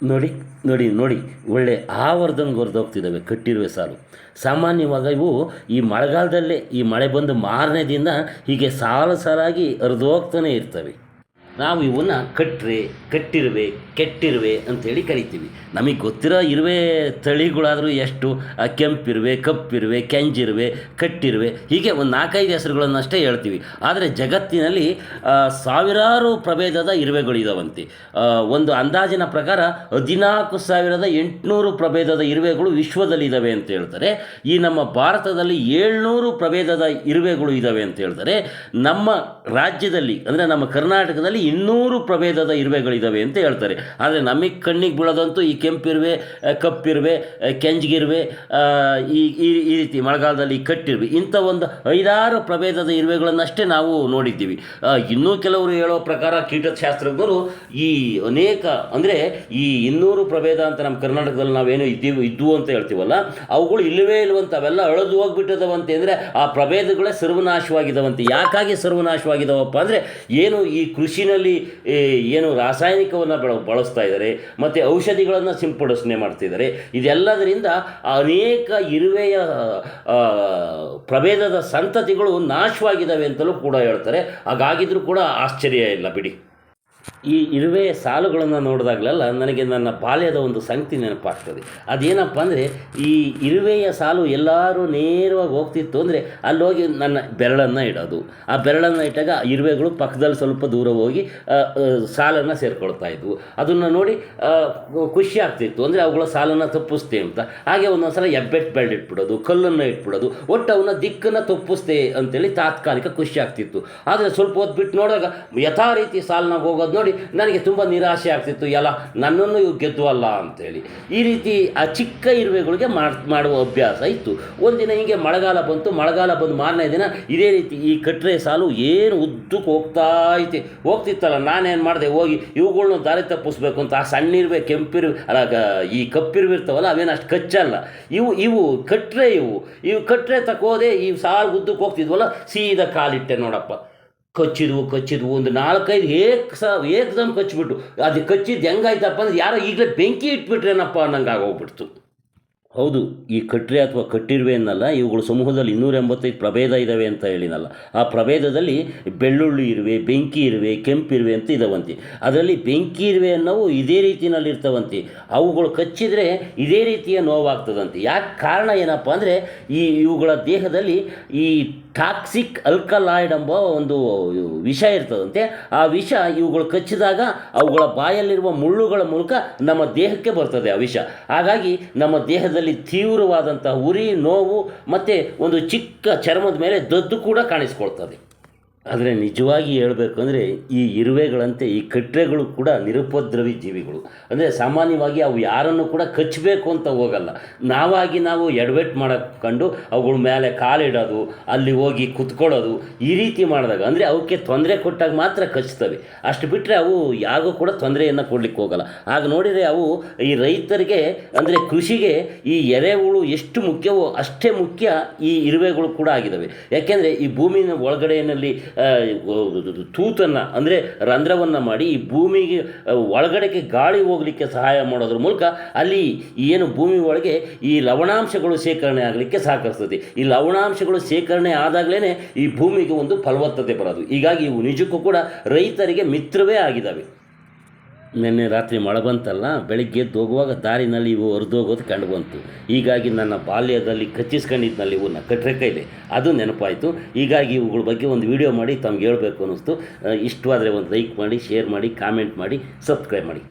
ನೋಡಿ ನೋಡಿ ನೋಡಿ, ಒಳ್ಳೆ ಆವರ್ದಂಗೆ ಹೊರದೋಗ್ತಿದ್ದಾವೆ ಕಟ್ಟಿರುವೆ ಸಾಲು. ಸಾಮಾನ್ಯವಾಗಿ ಇವು ಈ ಮಳೆಗಾಲದಲ್ಲೇ ಈ ಮಳೆ ಬಂದು ಮಾರನೇ ದಿನ ಹೀಗೆ ಸಾಲು ಸಾಲಾಗಿ ಹರಿದೋಗ್ತಾನೆ ಇರ್ತವೆ. ನಾವು ಇವನ್ನ ಕಟ್ಟಿರುವೆ, ಕೆಟ್ಟಿರುವೆ ಅಂಥೇಳಿ ಕರಿತೀವಿ. ನಮಗೆ ಗೊತ್ತಿರೋ ಇರುವೆ ತಳಿಗಳಾದರೂ ಎಷ್ಟು, ಕೆಂಪಿರುವೆ, ಕಪ್ಪಿರುವೆ, ಕೆಂಜಿರುವೆ, ಕಟ್ಟಿರುವೆ, ಹೀಗೆ ಒಂದು 4-5 ಹೆಸರುಗಳನ್ನಷ್ಟೇ ಹೇಳ್ತೀವಿ. ಆದರೆ ಜಗತ್ತಿನಲ್ಲಿ ಸಾವಿರಾರು ಪ್ರಭೇದದ ಇರುವೆಗಳಿದಾವಂತೆ. ಒಂದು ಅಂದಾಜಿನ ಪ್ರಕಾರ 14,800 ಪ್ರಭೇದದ ಇರುವೆಗಳು ವಿಶ್ವದಲ್ಲಿದ್ದಾವೆ ಅಂತ ಹೇಳ್ತಾರೆ. ಈ ನಮ್ಮ ಭಾರತದಲ್ಲಿ 700 ಪ್ರಭೇದದ ಇರುವೆಗಳು ಇದ್ದಾವೆ ಅಂತ ಹೇಳ್ತಾರೆ. ನಮ್ಮ ರಾಜ್ಯದಲ್ಲಿ ಅಂದರೆ ನಮ್ಮ ಕರ್ನಾಟಕದಲ್ಲಿ 200 ಪ್ರಭೇದದ ಇರುವೆಗಳಿದ್ದಾವೆ ಅಂತ ಹೇಳ್ತಾರೆ. ಆದರೆ ನಮಗೆ ಕಣ್ಣಿಗೆ ಬೀಳೋದಂತೂ ಈ ಕೆಂಪಿರುವೆ, ಕಪ್ಪಿರುವೆ, ಕೆಂಜಿಗಿರುವೆ, ಈ ಈ ರೀತಿ ಮಳೆಗಾಲದಲ್ಲಿ ಕಟ್ಟಿರುವೆ, ಇಂಥ ಒಂದು 5-6 ಪ್ರಭೇದದ ಇರುವೆಗಳನ್ನಷ್ಟೇ ನಾವು ನೋಡಿದ್ದೀವಿ. ಇನ್ನೂ ಕೆಲವರು ಹೇಳೋ ಪ್ರಕಾರ ಕೀಟಶಾಸ್ತ್ರಜ್ಞರು ಈ ಅನೇಕ ಅಂದರೆ ಈ 200 ಪ್ರಭೇದ ಅಂತ ನಮ್ಮ ಕರ್ನಾಟಕದಲ್ಲಿ ನಾವೇನು ಇದ್ದವು ಅಂತ ಹೇಳ್ತೀವಲ್ಲ, ಅವುಗಳು ಇಲ್ಲವೇ ಇಲ್ಲವಂತ, ಅವೆಲ್ಲ ಅಳೆದು ಹೋಗ್ಬಿಟ್ಟಿದವಂತೆ. ಅಂದರೆ ಆ ಪ್ರಭೇದಗಳೇ ಸರ್ವನಾಶವಾಗಿದ್ದಾವಂತೆ. ಯಾಕಾಗಿ ಸರ್ವನಾಶವಾಗಿದ್ದಾವಪ್ಪ ಅಂದರೆ ಏನು ಈ ಕೃಷಿನಲ್ಲಿ ಏನು ರಾಸಾಯನಿಕವನ್ನು ಬಳಸ್ತಾ ಇದ್ದಾರೆ ಮತ್ತು ಔಷಧಿಗಳನ್ನು ಸಿಂಪಡಿಸಣೆ ಮಾಡ್ತಿದ್ದಾರೆ. ಇದೆಲ್ಲದರಿಂದ ಅನೇಕ ಇರುವೆಯ ಪ್ರಭೇದದ ಸಂತತಿಗಳು ನಾಶವಾಗಿದ್ದಾವೆ ಅಂತಲೂ ಕೂಡ ಹೇಳ್ತಾರೆ. ಹಾಗಾಗಿದ್ರೂ ಕೂಡ ಆಶ್ಚರ್ಯ ಇಲ್ಲ ಬಿಡಿ. ಈ ಇರುವೆಯ ಸಾಲುಗಳನ್ನು ನೋಡಿದಾಗಲೆಲ್ಲ ನನಗೆ ನನ್ನ ಬಾಲ್ಯದ ಒಂದು ಸಂಗತಿ ನೆನಪಾಗ್ತದೆ. ಅದೇನಪ್ಪ ಅಂದರೆ, ಈ ಇರುವೆಯ ಸಾಲು ಎಲ್ಲರೂ ನೇರವಾಗಿ ಹೋಗ್ತಿತ್ತು ಅಂದರೆ ಅಲ್ಲಿ ಹೋಗಿ ನನ್ನ ಬೆರಳನ್ನು ಇಡೋದು. ಆ ಬೆರಳನ್ನು ಇಟ್ಟಾಗ ಇರುವೆಗಳು ಪಕ್ಕದಲ್ಲಿ ಸ್ವಲ್ಪ ದೂರ ಹೋಗಿ ಸಾಲನ್ನು ಸೇರ್ಕೊಳ್ತಾ ಇದ್ವು. ಅದನ್ನು ನೋಡಿ ಖುಷಿ ಆಗ್ತಿತ್ತು, ಅಂದರೆ ಅವುಗಳ ಸಾಲನ್ನು ತಪ್ಪಿಸ್ತೆ ಅಂತ. ಹಾಗೆ ಒಂದೊಂದು ಸಲ ಹೆಬ್ಬೆಟ್ಟು ಬೆಳೆದಿಟ್ಬಿಡೋದು, ಕಲ್ಲನ್ನು ಇಟ್ಬಿಡೋದು, ಒಟ್ಟು ಅವನ್ನ ದಿಕ್ಕನ್ನು ತಪ್ಪಿಸ್ತೆ ಅಂತೇಳಿ ತಾತ್ಕಾಲಿಕ ಖುಷಿ ಆಗ್ತಿತ್ತು. ಆದರೆ ಸ್ವಲ್ಪ ಹೊತ್ತು ಬಿಟ್ಟು ನೋಡಿದಾಗ ಯಥಾ ರೀತಿ ಸಾಲನಾಗ ಹೋಗೋದು ನೋಡಿ ನನಗೆ ತುಂಬ ನಿರಾಶೆ ಆಗ್ತಿತ್ತು. ಎಲ್ಲ ನನ್ನನ್ನು ಇವು ಗೆದ್ದುವಲ್ಲ ಅಂಥೇಳಿ. ಈ ರೀತಿ ಆ ಚಿಕ್ಕ ಇರುವೆಗಳಿಗೆ ಮಾಡುವ ಅಭ್ಯಾಸ ಇತ್ತು. ಒಂದಿನ ಹೀಗೆ ಮಳೆಗಾಲ ಬಂದು ಮಾರನೇ ದಿನ ಇದೇ ರೀತಿ ಈ ಕಟ್ಟರೆ ಸಾಲು ಏನು ಉದ್ದಕ್ಕೆ ಹೋಗ್ತಿತ್ತಲ್ಲ, ನಾನೇನು ಮಾಡಿದೆ, ಹೋಗಿ ಇವುಗಳ್ನ ದಾರಿ ತಪ್ಪಿಸ್ಬೇಕು ಅಂತ ಆ ಸಣ್ಣಿರುವೆ, ಈ ಕಪ್ಪಿರುವಿರ್ತಾವಲ್ಲ, ಅವೇನು ಅಷ್ಟು ಕಚ್ಚಲ್ಲ. ಇವು ಕಟ್ಟರೆ ತಕೋದೆ ಈ ಸಾಲು ಉದ್ದಕ್ಕೆ ಹೋಗ್ತಿದ್ವಲ್ಲ, ಸೀದಾ ಕಾಲಿಟ್ಟೆ ನೋಡಪ್ಪ. ಕಚ್ಚಿದ್ವು ಒಂದು 4-5 ಏಕ್ದಮ್ ಕಚ್ಚಿಬಿಟ್ಟು. ಅದು ಕಚ್ಚಿದ್ದು ಹೆಂಗಾಯ್ತಪ್ಪ ಅಂದರೆ ಯಾರೋ ಈಗಲೇ ಬೆಂಕಿ ಇಟ್ಬಿಟ್ರೇನಪ್ಪ ಅನ್ನಂಗೆ ಆಗೋಗ್ಬಿಡ್ತು. ಹೌದು, ಈ ಕಟ್ರೆ ಅಥವಾ ಕಟ್ಟಿರುವೆ ಅನ್ನಲ್ಲ, ಇವುಗಳು ಸಮೂಹದಲ್ಲಿ 285 ಪ್ರಭೇದ ಇದ್ದಾವೆ ಅಂತ ಹೇಳಿನಲ್ಲ. ಆ ಪ್ರಭೇದದಲ್ಲಿ ಬೆಳ್ಳುಳ್ಳಿ ಇರುವೆ, ಬೆಂಕಿ ಇರುವೆ, ಕೆಂಪಿರುವೆ ಅಂತ ಇದಾವಂತೆ. ಅದರಲ್ಲಿ ಬೆಂಕಿ ಇರುವೆ ಅನ್ನೋವು ಇದೇ ರೀತಿಯಲ್ಲಿರ್ತಾವಂತೆ. ಅವುಗಳು ಕಚ್ಚಿದರೆ ಇದೇ ರೀತಿಯ ನೋವಾಗ್ತದಂತೆ. ಯಾಕೆ ಕಾರಣ ಏನಪ್ಪ ಅಂದರೆ, ಇವುಗಳ ದೇಹದಲ್ಲಿ ಈ ಟಾಕ್ಸಿಕ್ ಅಲ್ಕಲಾಯ್ಡ್ ಎಂಬ ಒಂದು ವಿಷ ಇರ್ತದಂತೆ. ಆ ವಿಷ ಇವುಗಳು ಕಚ್ಚಿದಾಗ ಅವುಗಳ ಬಾಯಲ್ಲಿರುವ ಮುಳ್ಳುಗಳ ಮೂಲಕ ನಮ್ಮ ದೇಹಕ್ಕೆ ಬರ್ತದೆ ಆ ವಿಷ. ಹಾಗಾಗಿ ನಮ್ಮ ದೇಹದಲ್ಲಿ ತೀವ್ರವಾದಂತಹ ಉರಿ, ನೋವು ಮತ್ತು ಒಂದು ಚಿಕ್ಕ ಚರ್ಮದ ಮೇಲೆ ದದ್ದು ಕೂಡ ಕಾಣಿಸ್ಕೊಳ್ತದೆ. ಆದರೆ ನಿಜವಾಗಿ ಹೇಳಬೇಕು ಅಂದರೆ ಈ ಇರುವೆಗಳಂತೆ ಈ ಕಟ್ರೆಗಳು ಕೂಡ ನಿರುಪದ್ರವಿ ಜೀವಿಗಳು. ಅಂದರೆ ಸಾಮಾನ್ಯವಾಗಿ ಅವು ಯಾರನ್ನು ಕೂಡ ಕಚ್ಚಬೇಕು ಅಂತ ಹೋಗಲ್ಲ. ನಾವು ಎಡವೆಟ್ ಕಂಡು ಅವುಗಳ ಮೇಲೆ ಕಾಲಿಡೋದು, ಅಲ್ಲಿ ಹೋಗಿ ಕುತ್ಕೊಳ್ಳೋದು, ಈ ರೀತಿ ಮಾಡಿದಾಗ ಅಂದರೆ ಅವಕ್ಕೆ ತೊಂದರೆ ಕೊಟ್ಟಾಗ ಮಾತ್ರ ಕಚ್ತವೆ. ಅಷ್ಟು ಬಿಟ್ಟರೆ ಅವು ಯಾರಿಗೂ ಕೂಡ ತೊಂದರೆಯನ್ನು ಕೊಡಲಿಕ್ಕೆ ಹೋಗಲ್ಲ. ಆಗ ನೋಡಿದರೆ ಅವು ಈ ರೈತರಿಗೆ ಅಂದರೆ ಕೃಷಿಗೆ ಈ ಎರೆಹುಳು ಎಷ್ಟು ಮುಖ್ಯವೋ ಅಷ್ಟೇ ಮುಖ್ಯ ಈ ಇರುವೆಗಳು ಕೂಡ ಆಗಿದ್ದಾವೆ. ಯಾಕೆಂದರೆ ಈ ಭೂಮಿನ ಒಳಗಡೆಯಲ್ಲಿ ತೂತನ್ನು ಅಂದರೆ ರಂಧ್ರವನ್ನು ಮಾಡಿ ಈ ಭೂಮಿಗೆ ಒಳಗಡೆಗೆ ಗಾಳಿ ಹೋಗಲಿಕ್ಕೆ ಸಹಾಯ ಮಾಡೋದ್ರ ಮೂಲಕ ಅಲ್ಲಿ ಏನು ಭೂಮಿ ಒಳಗೆ ಈ ಲವಣಾಂಶಗಳು ಶೇಖರಣೆ ಆಗಲಿಕ್ಕೆ ಸಹಕರಿಸ್ತದೆ. ಈ ಲವಣಾಂಶಗಳು ಶೇಖರಣೆ ಆದಾಗಲೇ ಈ ಭೂಮಿಗೆ ಒಂದು ಫಲವತ್ತತೆ ಬರೋದು. ಹೀಗಾಗಿ ಇವು ನಿಜಕ್ಕೂ ಕೂಡ ರೈತರಿಗೆ ಮಿತ್ರವೇ ಆಗಿದ್ದಾವೆ. ನಿನ್ನೆ ರಾತ್ರಿ ಮಳೆ ಬಂತಲ್ಲ, ಬೆಳಿಗ್ಗೆ ಹೋಗುವಾಗ ದಾರಿನಲ್ಲಿ ಇವು ಹರಿದೋಗೋದು ಕಂಡು ಬಂತು. ಹೀಗಾಗಿ ನನ್ನ ಬಾಲ್ಯದಲ್ಲಿ ಕಚ್ಚಿಸ್ಕೊಂಡಿದ್ದಲ್ಲಿ ಇವನ್ನ ಕಟ್ರೆ ಕೈಲಿ ಅದು ನೆನಪಾಯಿತು. ಹೀಗಾಗಿ ಇವುಗಳ ಬಗ್ಗೆ ಒಂದು ವಿಡಿಯೋ ಮಾಡಿ ತಮ್ಗೆ ಹೇಳಬೇಕು ಅನ್ನಿಸ್ತು. ಇಷ್ಟವಾದರೆ ಒಂದು ಲೈಕ್ ಮಾಡಿ, ಶೇರ್ ಮಾಡಿ, ಕಾಮೆಂಟ್ ಮಾಡಿ, ಸಬ್ಸ್ಕ್ರೈಬ್ ಮಾಡಿ.